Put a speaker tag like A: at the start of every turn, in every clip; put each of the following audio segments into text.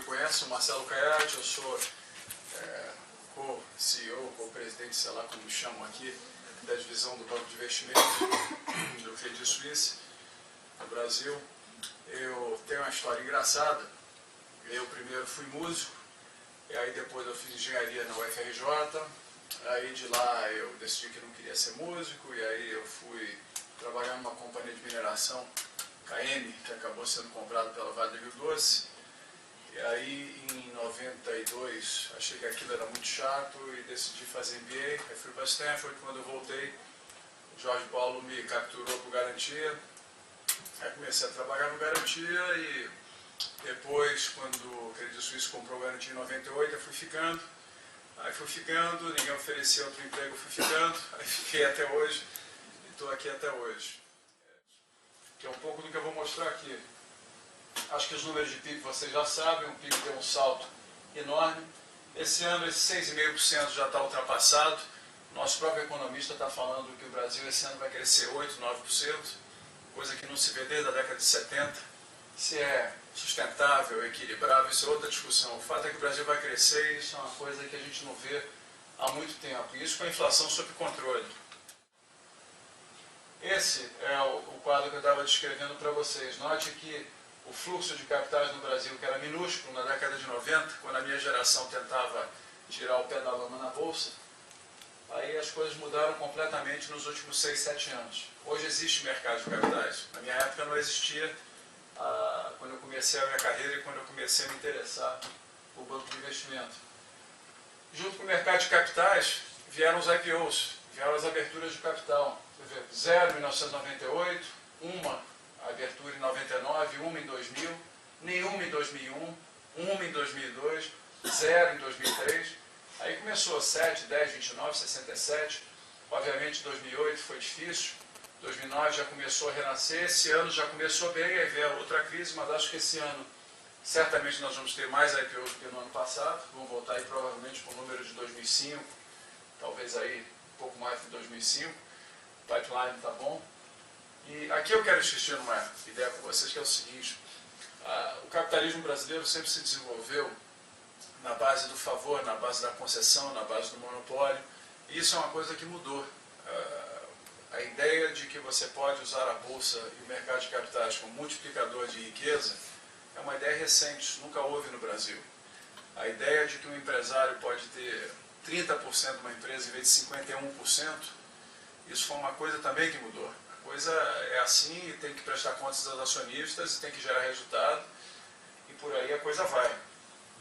A: me conhece, sou Marcelo Caiati, eu sou co-CEO, co-presidente, sei lá como me chamam aqui, da divisão do Banco de Investimentos do Credit Suisse, no Brasil. Eu tenho uma história engraçada. Eu primeiro fui músico, e aí depois eu fiz engenharia na UFRJ, aí de lá eu decidi que não queria ser músico, e aí eu fui trabalhar numa companhia de mineração, KM, que acabou sendo comprada pela Vale do Rio Doce. E aí em 92 achei que aquilo era muito chato e decidi fazer MBA. Aí fui para Stanford. Quando eu voltei, o Jorge Paulo me capturou para o Garantia. Aí comecei a trabalhar no Garantia e depois, quando o Credit Suisse comprou o Garantia em 98, eu fui ficando. Aí fui ficando, ninguém oferecia outro emprego, eu fui ficando. Aí fiquei até hoje e estou aqui até hoje. Que é um pouco do que eu vou mostrar aqui. Acho que os números de PIB vocês já sabem, o PIB deu um salto enorme. Esse ano, esse 6,5% já está ultrapassado. Nosso próprio economista está falando que o Brasil esse ano vai crescer 8%, 9%, coisa que não se vê desde a década de 70. Se é sustentável, equilibrável, isso é outra discussão. O fato é que o Brasil vai crescer e isso é uma coisa que a gente não vê há muito tempo. E isso com a inflação sob controle. Esse é o quadro que eu estava descrevendo para vocês. Note que o fluxo de capitais no Brasil, que era minúsculo na década de 90, quando a minha geração tentava tirar o pé da lama na Bolsa, aí as coisas mudaram completamente nos últimos 6, 7 anos. Hoje existe mercado de capitais. Na minha época não existia, quando eu comecei a minha carreira e quando eu comecei a me interessar por banco de investimento. Junto com o mercado de capitais, vieram os IPOs, vieram as aberturas de capital. Você vê, 0 em 1998, uma abertura em 99, uma em 2000, nenhuma em 2001, uma em 2002, 0 em 2003. Aí começou 7, 10, 29, 67. Obviamente 2008 foi difícil, 2009 já começou a renascer, esse ano já começou bem, aí veio outra crise, mas acho que esse ano certamente nós vamos ter mais IPOs do que no ano passado, vamos voltar aí provavelmente com o número de 2005, talvez aí um pouco mais de 2005, o pipeline está bom. E aqui eu quero insistir numa ideia com vocês, que é o seguinte: o capitalismo brasileiro sempre se desenvolveu na base do favor, na base da concessão, na base do monopólio, e isso é uma coisa que mudou. A ideia de que você pode usar a Bolsa e o mercado de capitais como multiplicador de riqueza é uma ideia recente, isso nunca houve no Brasil. A ideia de que um empresário pode ter 30% de uma empresa em vez de 51%, isso foi uma coisa também que mudou. A coisa é assim, e tem que prestar contas aos acionistas, e tem que gerar resultado, e por aí a coisa vai.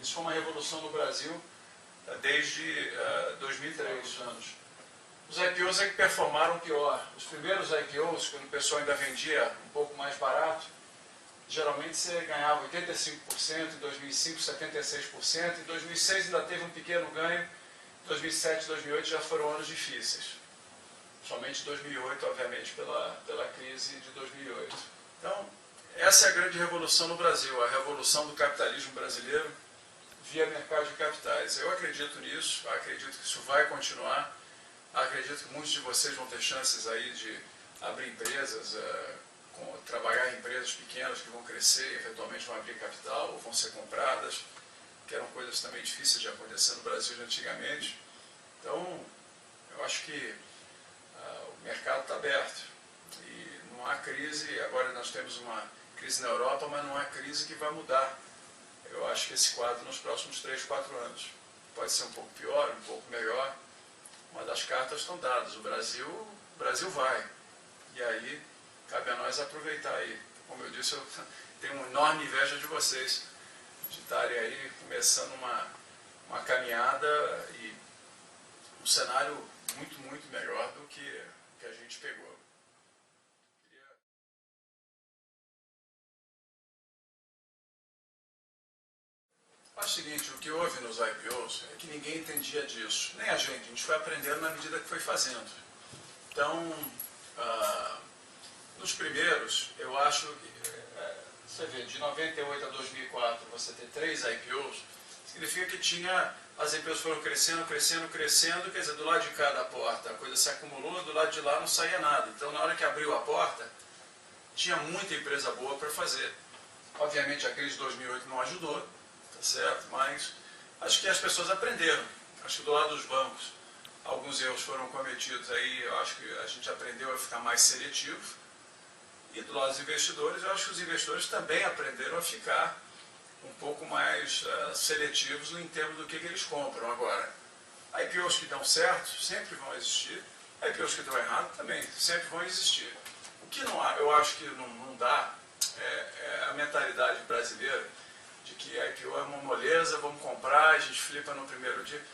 A: Isso foi uma revolução no Brasil desde 2003 anos. Os IPOs é que performaram pior. Os primeiros IPOs, quando o pessoal ainda vendia um pouco mais barato, geralmente você ganhava 85%, em 2005 76%, em 2006 ainda teve um pequeno ganho, 2007 e 2008 já foram anos difíceis. Somente 2008, obviamente, pela crise de 2008. Então, essa é a grande revolução no Brasil, a revolução do capitalismo brasileiro via mercado de capitais. Eu acredito nisso, acredito que isso vai continuar, acredito que muitos de vocês vão ter chances aí de abrir empresas, trabalhar em empresas pequenas que vão crescer, eventualmente vão abrir capital ou vão ser compradas, que eram coisas também difíceis de acontecer no Brasil de antigamente. Então, eu acho que o mercado está aberto e não há crise. Agora nós temos uma crise na Europa, mas não há crise que vai mudar. Eu acho que esse quadro nos próximos 3, 4 anos pode ser um pouco pior, um pouco melhor, mas as cartas estão dadas. O Brasil vai, e aí cabe a nós aproveitar aí. Como eu disse, eu tenho uma enorme inveja de vocês de estarem aí começando uma caminhada e um cenário muito, muito melhor do que a gente pegou. É o seguinte, o que houve nos IPOs é que ninguém entendia disso, nem a gente foi aprendendo na medida que foi fazendo. Então, nos primeiros, eu acho que, você vê, de 98 a 2004, você ter 3 IPOs, significa que as empresas foram crescendo, crescendo, crescendo, quer dizer, do lado de cá da porta a coisa se acumulou, do lado de lá não saía nada. Então, na hora que abriu a porta, tinha muita empresa boa para fazer. Obviamente, a crise de 2008 não ajudou, tá tá certo? Mas acho que as pessoas aprenderam. Acho que do lado dos bancos, alguns erros foram cometidos aí, eu acho que a gente aprendeu a ficar mais seletivo. E do lado dos investidores, eu acho que os investidores também aprenderam a ficar um pouco mais seletivos em termos do que eles compram. Agora, IPOs que dão certo sempre vão existir, IPOs que dão errado também sempre vão existir. O que não há, eu acho que não dá é a mentalidade brasileira de que IPO é uma moleza, vamos comprar, a gente flipa no primeiro dia.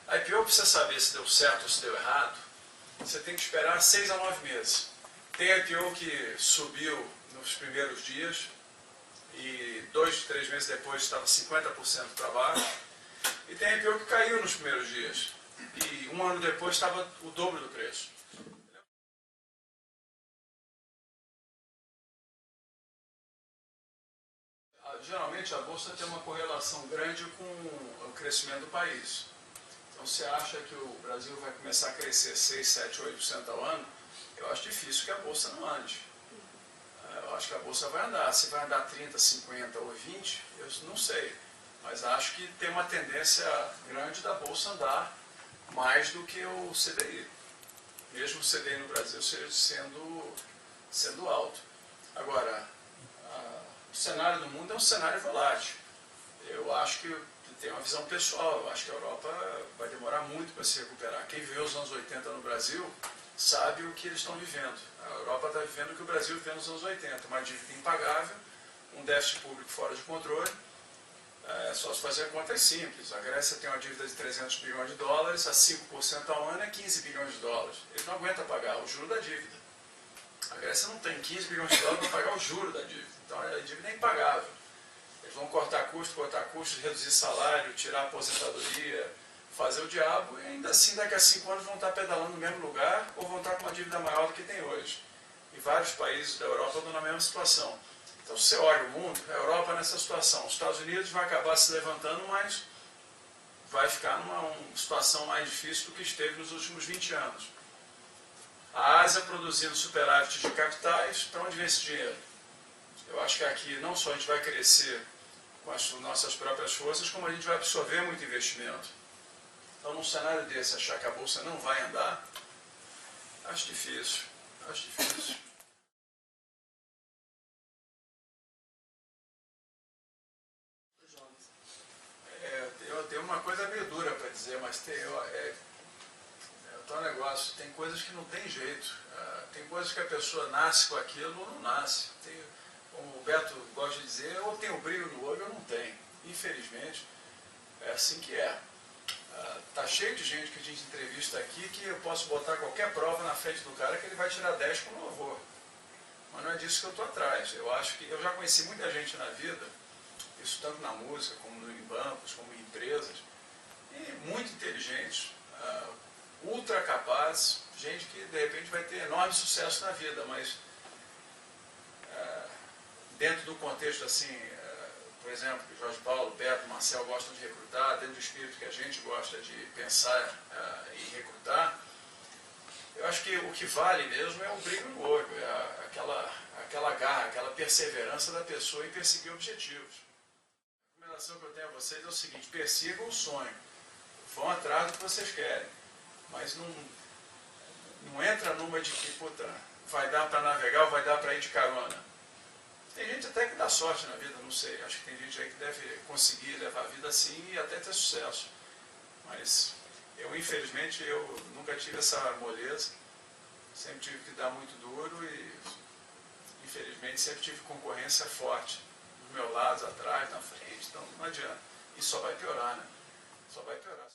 A: IPO, para você saber se deu certo ou se deu errado, você tem que esperar 6 a 9 meses. Tem IPO que subiu nos primeiros dias e 2, 3 meses depois estava 50% para baixo. E tem IPO que caiu nos primeiros dias e um ano depois estava o dobro do preço. Geralmente a bolsa tem uma correlação grande com o crescimento do país. Então, você acha que o Brasil vai começar a crescer 6, 7, 8% ao ano? Eu acho difícil que a bolsa não ande. Eu acho que a bolsa vai andar. Se vai andar 30, 50 ou 20, eu não sei. Mas acho que tem uma tendência grande da bolsa andar mais do que o CDI. Mesmo o CDI no Brasil sendo alto. Agora, o cenário do mundo é um cenário volátil. Eu acho que tem uma visão pessoal, eu acho que a Europa vai demorar muito para se recuperar. Quem viveu os anos 80 no Brasil sabe o que eles estão vivendo. A Europa está vivendo o que o Brasil viveu nos anos 80, uma dívida impagável, um déficit público fora de controle. É só se fazer contas simples. A Grécia tem uma dívida de 300 bilhões de dólares, a 5% ao ano é 15 bilhões de dólares. Eles não aguentam pagar o juro da dívida. A Grécia não tem 15 bilhões de dólares para pagar o juro da dívida. Então a dívida é impagável. Eles vão cortar custos, reduzir salário, tirar a aposentadoria, fazer o diabo, e ainda assim daqui a 5 anos vão estar pedalando no mesmo lugar ou vão estar com uma dívida maior do que tem hoje. E vários países da Europa estão na mesma situação. Então, se você olha o mundo, a Europa nessa situação. Os Estados Unidos vai acabar se levantando, mas vai ficar numa situação mais difícil do que esteve nos últimos 20 anos. A Ásia produzindo superávit de capitais, para onde vem esse dinheiro? Eu acho que aqui não só a gente vai crescer com as nossas próprias forças, como a gente vai absorver muito investimento. Então, num cenário desse, achar que a bolsa não vai andar, acho difícil. Acho difícil. Eu tenho uma coisa meio dura para dizer, mas é tal negócio. Tem coisas que não tem jeito. Tem coisas que a pessoa nasce com aquilo ou não nasce. Como o Beto gosta de dizer, ou tem o brilho no olho ou não tem. Infelizmente, é assim que é. Tá cheio de gente que a gente entrevista aqui que eu posso botar qualquer prova na frente do cara que ele vai tirar 10 com louvor. Mas não é disso que eu estou atrás. Eu acho que eu já conheci muita gente na vida, isso tanto na música, como em bancos, como em empresas, e muito inteligentes, ultra capazes, gente que de repente vai ter enorme sucesso na vida, mas dentro do contexto assim, por exemplo, que Jorge Paulo, Beto, Marcel gostam de recrutar, dentro do espírito que a gente gosta de pensar e recrutar, eu acho que o que vale mesmo é o brilho no olho, é aquela garra, aquela perseverança da pessoa em perseguir objetivos. A recomendação que eu tenho a vocês é o seguinte: persigam o sonho, vão atrás do que vocês querem, mas não entra numa de que, puta, vai dar para navegar ou vai dar para ir de carona. Tem gente até que dá sorte na vida, não sei. Acho que tem gente aí que deve conseguir levar a vida assim e até ter sucesso. Mas infelizmente, nunca tive essa moleza. Sempre tive que dar muito duro e, infelizmente, sempre tive concorrência forte. Do meu lado, atrás, na frente. Então, não adianta. E só vai piorar, né? Só vai piorar.